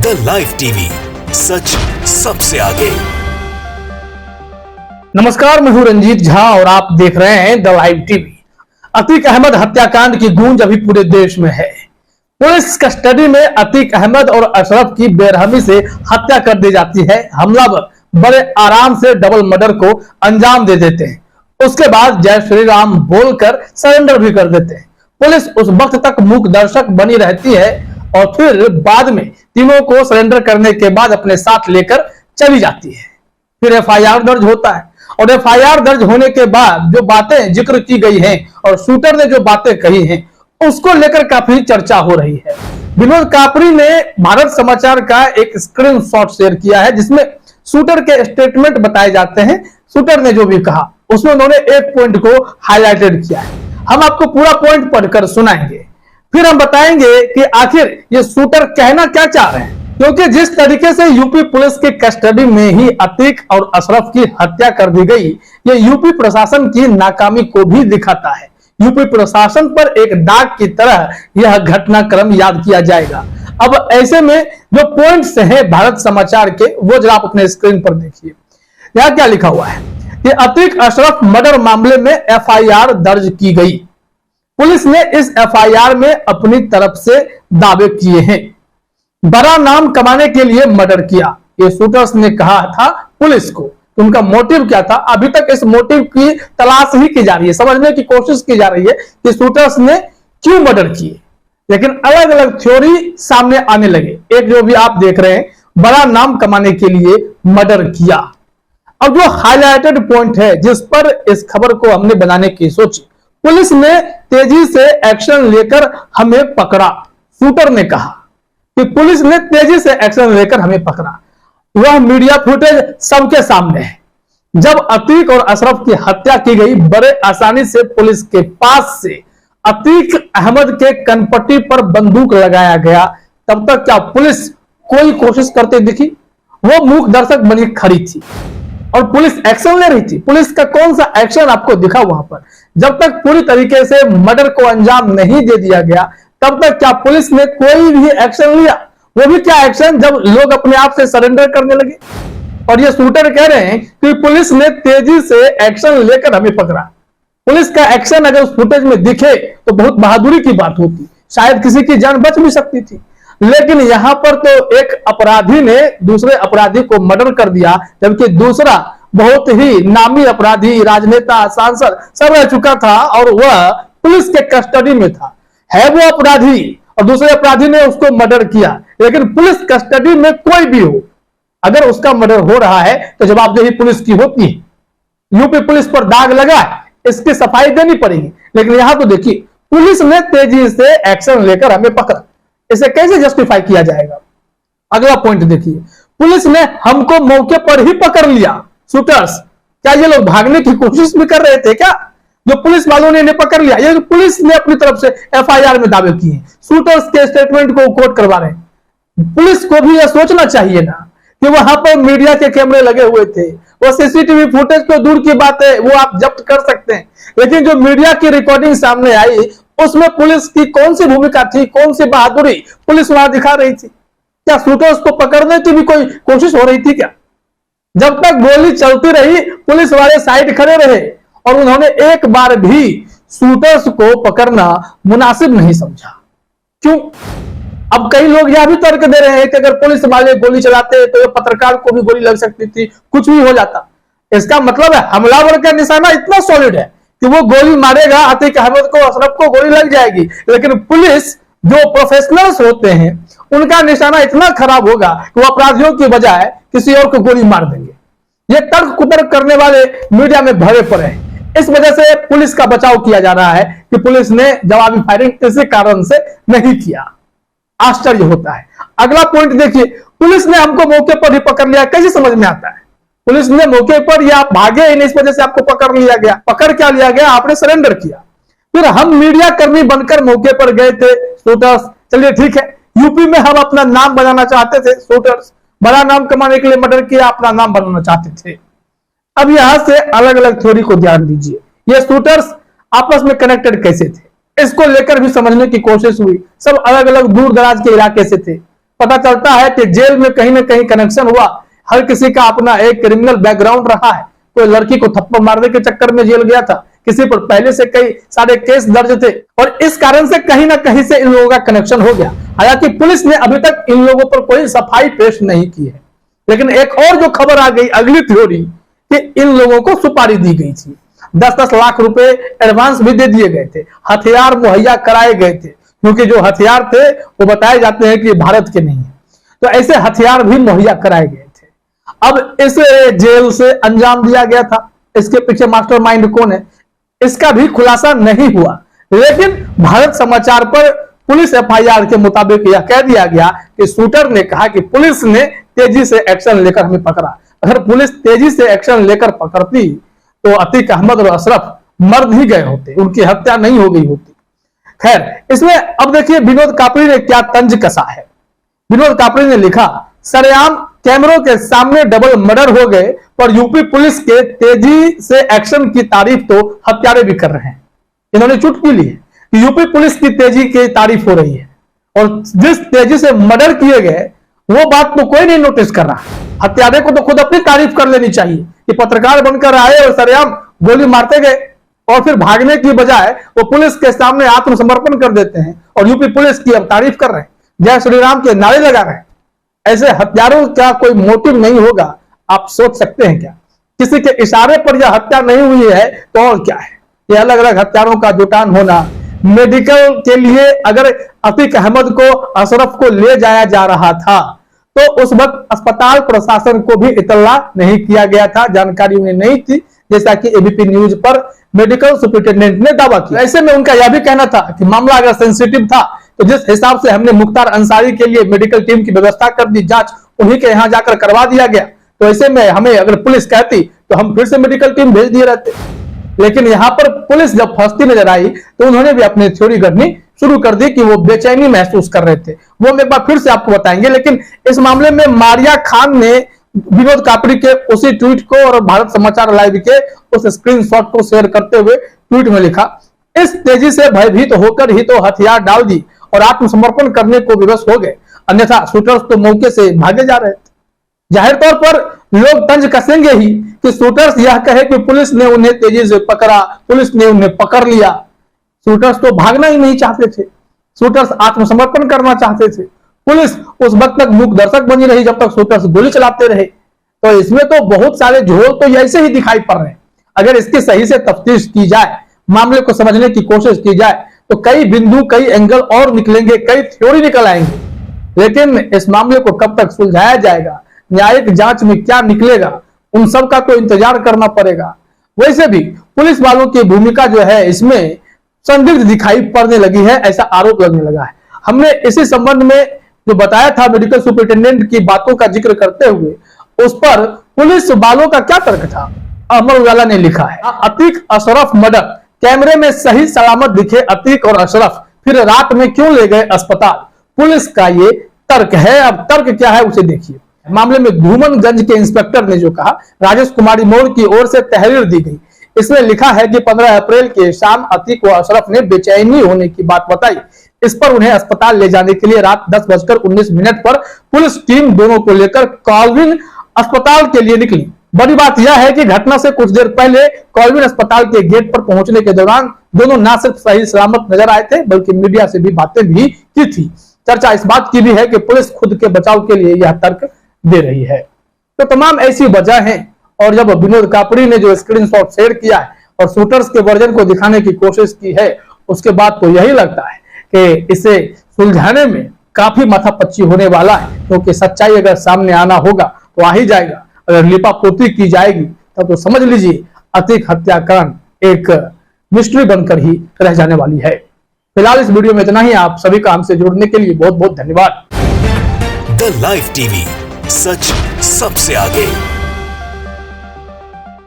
The live TV, सच सबसे आगे। नमस्कार, मैं हूं रंजीत झा और आप देख रहे हैं the live TV. Atiq Ahmed हत्याकांड की गूंज अभी पूरे देश में है। पुलिस कस्टडी में अतीक अहमद और अशरफ की बेरहमी से हत्या कर दी जाती है। हमलावर बड़े आराम से डबल मर्डर को अंजाम दे देते हैं। उसके बाद जय श्री राम बोलकर सरेंडर भी कर देते हैं। पुलिस उस वक्त तक मूक दर्शक बनी रहती है और फिर बाद में तीनों को सरेंडर करने के बाद अपने साथ लेकर चली जाती है। फिर एफआईआर दर्ज होता है और एफआईआर दर्ज होने के बाद जो बातें जिक्र की गई हैं और शूटर ने जो बातें कही हैं उसको लेकर काफी चर्चा हो रही है। विनोद कापरी ने भारत समाचार का एक स्क्रीनशॉट शेयर किया है जिसमें शूटर के स्टेटमेंट बताए जाते हैं। शूटर ने जो भी कहा उसमें उन्होंने एक पॉइंट को हाईलाइटेड किया है। हम आपको पूरा पॉइंट पढ़कर सुनाएंगे, फिर हम बताएंगे कि आखिर ये शूटर कहना क्या चाह रहे हैं। क्योंकि जिस तरीके से यूपी पुलिस के कस्टडी में ही अतीक और अशरफ की हत्या कर दी गई, ये यूपी प्रशासन की नाकामी को भी दिखाता है। यूपी प्रशासन पर एक दाग की तरह यह घटनाक्रम याद किया जाएगा। अब ऐसे में जो पॉइंट्स हैं भारत समाचार के, वो जरा आप अपने स्क्रीन पर देखिए। यहाँ क्या लिखा हुआ है कि अतीक अशरफ मर्डर मामले में एफआईआर दर्ज की गई। पुलिस ने इस एफआईआर में अपनी तरफ से दावे किए हैं। बड़ा नाम कमाने के लिए मर्डर किया, ये शूटर्स ने कहा था पुलिस को। उनका मोटिव क्या था, अभी तक इस मोटिव की तलाश ही की जा रही है, समझने की कोशिश की जा रही है कि शूटर्स ने क्यों मर्डर किए। लेकिन अलग अलग थ्योरी सामने आने लगे। एक जो भी आप देख रहे हैं, बड़ा नाम कमाने के लिए मर्डर किया। अब जो हाईलाइटेड पॉइंट है जिस पर इस खबर को हमने बनाने की सोची, पुलिस ने तेजी से एक्शन लेकर हमें पकड़ा। शूटर ने कहा कि पुलिस ने तेजी से एक्शन लेकर हमें पकड़ा। वह मीडिया फुटेज सबके सामने है। जब अतीक और अशरफ की हत्या की गई, बड़े आसानी से पुलिस के पास से अतीक अहमद के कनपट्टी पर बंदूक लगाया गया। तब तक क्या पुलिस कोई कोशिश करते दिखी? वो मूक दर्शक बनी खड़ी थी और पुलिस एक्शन ले रही थी। पुलिस का कौन सा एक्शन आपको दिखा वहां पर? जब तक पूरी तरीके से मर्डर को अंजाम नहीं दे दिया गया, तब तक क्या पुलिस ने कोई भी एक्शन लिया? वो भी क्या एक्शन, जब लोग अपने आप से सरेंडर करने लगे। और ये शूटर कह रहे हैं कि पुलिस ने तेजी से एक्शन लेकर हमें पकड़ा। पुलिस का एक्शन अगर उस फुटेज में दिखे तो बहुत बहादुरी की बात होती, शायद किसी की जान बच भी सकती थी। लेकिन यहां पर तो एक अपराधी ने दूसरे अपराधी को मर्डर कर दिया, जबकि दूसरा बहुत ही नामी अपराधी, राजनेता, सांसद सब रह चुका था और वह पुलिस के कस्टडी में था। है वो अपराधी और दूसरे अपराधी ने उसको मर्डर किया। लेकिन पुलिस कस्टडी में कोई भी हो, अगर उसका मर्डर हो रहा है तो जवाबदेही पुलिस की होती है। यूपी पुलिस पर दाग लगा है, इसकी सफाई देनी पड़ेगी। लेकिन यहां तो देखिए, पुलिस ने तेजी से एक्शन लेकर हमें पकड़ा। इसे कैसे जस्टिफाई किया जाएगा? अगला पॉइंट देखिए, पुलिस ने हमको मौके पर ही पकड़ लिया। शूटर्स, क्या ये लोग भागने की कोशिश भी कर रहे थे क्या? जो पुलिस वालों ने इन्हें पकड़ लिया, ये पुलिस ने अपनी तरफ से एफआईआर में दावे किए। शूटर्स के स्टेटमेंट को कोट करवा रहे हैं। पुलिस को भी यह सोचना चाहिए ना कि वहां पर मीडिया के कैमरे लगे हुए थे। वो सीसीटीवी फुटेज तो दूर की बात है, वो आप जब्त कर सकते हैं। लेकिन जो मीडिया की रिकॉर्डिंग सामने आई उसमें पुलिस की कौन सी भूमिका थी, कौन सी बहादुरी पुलिस वहां दिखा रही थी? क्या शूटर्स को पकड़ने की भी कोई कोशिश हो रही थी क्या? जब तक गोली चलती रही, पुलिस वाले साइड खड़े रहे और उन्होंने एक बार भी शूटर्स को पकड़ना मुनासिब नहीं समझा। क्यों? अब कई लोग यह भी तर्क दे रहे हैं कि अगर पुलिस वाले गोली चलाते तो पत्रकार को भी गोली लग सकती थी, कुछ भी हो जाता। इसका मतलब है हमलावर का निशाना इतना सॉलिड है कि वो गोली मारेगा, अतीक अहमद को, अशरफ को गोली लग जाएगी। लेकिन पुलिस जो प्रोफेशनल्स होते हैं उनका निशाना इतना खराब होगा कि वो अपराधियों की बजाय किसी और को गोली मार देंगे। ये तर्क कुतर्क करने वाले मीडिया में भरे पड़े हैं। इस वजह से पुलिस का बचाव किया जा रहा है कि पुलिस ने जवाबी फायरिंग किसी कारण से नहीं किया। आश्चर्य होता है। अगला पॉइंट देखिए, पुलिस ने हमको मौके पर ही पकड़ लिया। कैसे समझ में आता है? पुलिस ने मौके पर, या भागे इन, इस वजह से आपको पकड़ लिया गया। पकड़ क्या लिया गया? आपने सरेंडर किया। फिर हम मीडिया कर्मी बनकर मौके पर गए थे शूटर्स। चलिए ठीक है, यूपी में हम अपना नाम बनाना चाहते थे। शूटर्स बड़ा नाम कमाने के लिए मर्डर किया, अपना नाम बनाना चाहते थे। अब यहां से अलग अलग थ्योरी को ध्यान दीजिए। ये शूटर्स आपस में कनेक्टेड कैसे थे, इसको लेकर भी समझने की कोशिश हुई। सब अलग अलग दूर दराज के इलाके से थे पता चलता है कि जेल में कहीं ना कहीं कनेक्शन हुआ। हर किसी का अपना एक क्रिमिनल बैकग्राउंड रहा है। कोई लड़की को थप्पड़ मारने के चक्कर में जेल गया था, किसी पर पहले से कई सारे केस दर्ज थे और इस कारण से कहीं ना कहीं से इन लोगों का कनेक्शन हो गया। हालांकि पुलिस ने अभी तक इन लोगों पर कोई सफाई पेश नहीं की है। लेकिन एक और जो खबर आ गई, अगली थ्योरी, कि इन लोगों को सुपारी दी गई थी, 10-10 लाख रुपए एडवांस भी दे दिए गए थे, हथियार मुहैया कराए गए थे, क्योंकि जो हथियार थे वो बताए जाते हैं कि भारत के नहीं है, तो ऐसे हथियार भी मुहैया कराए गए थे। अब इस जेल से अंजाम दिया गया था, इसके पीछे मास्टरमाइंड कौन है इसका भी खुलासा नहीं हुआ। लेकिन भारत समाचार पर पुलिस एफआईआर के मुताबिक यह कह दिया गया कि शूटर ने कहा कि पुलिस ने तेजी से एक्शन लेकर हमें पकड़ा। अगर पुलिस तेजी से एक्शन लेकर पकड़ती तो अतीक अहमद और अशरफ मर ही गए होते, उनकी हत्या नहीं हो गई होती। खैर, इसमें अब देखिए विनोद कापड़ी ने क्या तंज कसा है। विनोद कापड़ी ने लिखा, सरेआम कैमरों के सामने डबल मर्डर हो गए, पर यूपी पुलिस के तेजी से एक्शन की तारीफ तो हत्यारे भी कर रहे हैं। इन्होंने चुटकी ली है कि यूपी पुलिस की तेजी की तारीफ हो रही है और जिस तेजी से मर्डर किए गए वो बात तो कोई नहीं नोटिस कर रहा। हत्यारे को तो खुद अपनी तारीफ कर लेनी चाहिए कि पत्रकार बनकर आए और सरेआम गोली मारते गए और फिर भागने की बजाय वो पुलिस के सामने आत्मसमर्पण कर देते हैं और यूपी पुलिस की अब तारीफ कर रहे हैं, जय श्री राम के नारे लगा रहे हैं। ऐसे हत्यारों का कोई मोटिव नहीं होगा, आप सोच सकते हैं क्या? किसी के इशारे पर यह हत्या नहीं हुई है तो और क्या है? ये अलग अलग हत्यारों का जुटान होना। मेडिकल के लिए अगर अतीक अहमद को, अशरफ को ले जाया जा रहा था तो उस वक्त अस्पताल प्रशासन को भी इतला नहीं किया गया था, जानकारी उन्हें नहीं थी, जैसा कि एबीपी न्यूज पर मेडिकल सुपरिटेंडेंट ने दावा किया। ऐसे में उनका यह भी कहना था कि मामला अगर सेंसिटिव था तो जिस हिसाब से हमने मुख्तार अंसारी के लिए मेडिकल टीम की व्यवस्था कर दी, जांच उन्हीं के यहां जाकर करवा दिया गया, तो ऐसे में हमें अगर पुलिस कहती तो हम फिर से मेडिकल टीम भेज दिए रहते। लेकिन यहां पर पुलिस जब फंसती नजर आई तो उन्होंने भी अपनी थ्योरी गढ़नी शुरू कर दी कि वो बेचैनी महसूस कर रहे थे। वो हम एक बार फिर से आपको बताएंगे। लेकिन इस मामले में मारिया खान ने विनोद कापड़ी के उसी ट्वीट को और भारत समाचार लाइव के उस स्क्रीनशॉट को शेयर करते हुए ट्वीट में लिखा, इस तेजी से भयभीत होकर ही तो हथियार डाल दी और आत्मसमर्पण करने को विवश हो गए, अन्यथा शूटर्स तो मौके से भागे जा रहे थे। जाहिर तौर पर लोग तंज कसेंगे ही कि शूटर्स यह कहे कि पुलिस ने उन्हें तेजी से पकड़ा, पुलिस ने उन्हें पकड़ लिया। शूटर्स तो भागना ही नहीं चाहते थे, शूटर्स आत्मसमर्पण करना चाहते थे। पुलिस उस वक्त तक मूक दर्शक बनी रही जब तक शूटर्स गोली चलाते रहे। तो इसमें तो बहुत सारे झोल तो ऐसे ही दिखाई पड़ रहे हैं। अगर इसकी सही से तफ्तीश की जाए, मामले को समझने की कोशिश की जाए तो कई बिंदु, कई एंगल और निकलेंगे, कई थ्योरी निकल आएंगे। लेकिन इस मामले को कब तक सुलझाया जाएगा, न्यायिक जांच में क्या निकलेगा, उन सब का तो इंतजार करना पड़ेगा। वैसे भी पुलिस वालों की भूमिका जो है इसमें संदिग्ध दिखाई पड़ने लगी है, ऐसा आरोप लगने लगा है। हमने इसी संबंध में जो बताया था मेडिकल सुपरिटेंडेंट की बातों का जिक्र करते हुए, उस पर पुलिस वालों का क्या तर्क था, अमर उजाला ने लिखा है, अतीक अशरफ मर्डर, कैमरे में सही सलामत दिखे अतीक और अशरफ, फिर रात में क्यों ले गए अस्पताल, पुलिस का ये तर्क है। अब तर्क क्या है उसे देखिए। मामले में धूमनगंज के इंस्पेक्टर ने जो कहा, राजेश कुमारी मोड़ की ओर से तहरीर दी गई। इसमें लिखा है कि 15 अप्रैल के शाम अतीक व अशरफ ने बेचैनी होने की बात बताई। इस पर उन्हें अस्पताल ले जाने के लिए रात 10:19 पर पुलिस टीम दोनों को लेकर कॉलविन अस्पताल के लिए निकली। बड़ी बात यह है कि घटना से कुछ देर पहले कॉलविन अस्पताल के गेट पर पहुंचने के दौरान दोनों न सिर्फ सही सलामत नजर आए थे बल्कि मीडिया से भी बातें भी की थी। चर्चा इस बात की भी है कि पुलिस खुद के बचाव के लिए यह तर्क दे रही है। तो तमाम ऐसी वजह है। और जब विनोद कापड़ी ने जो स्क्रीनशॉट शेयर किया है और शूटर्स के वर्जन को दिखाने की कोशिश की है, उसके बाद तो यही लगता है कि इसे सुलझाने में काफी माथापच्ची होने वाला है, क्योंकि सच्चाई अगर सामने आना होगा तो आ ही जाएगा। अगर लिपापोती की जाएगी तब तो समझ लीजिए अतीक हत्याकांड एक मिस्ट्री बनकर ही रह जाने वाली है। फिलहाल इस वीडियो में इतना ही। आप सभी का हमसे जुड़ने के लिए बहुत बहुत धन्यवाद। द लाइव टीवी, सच सबसे आगे।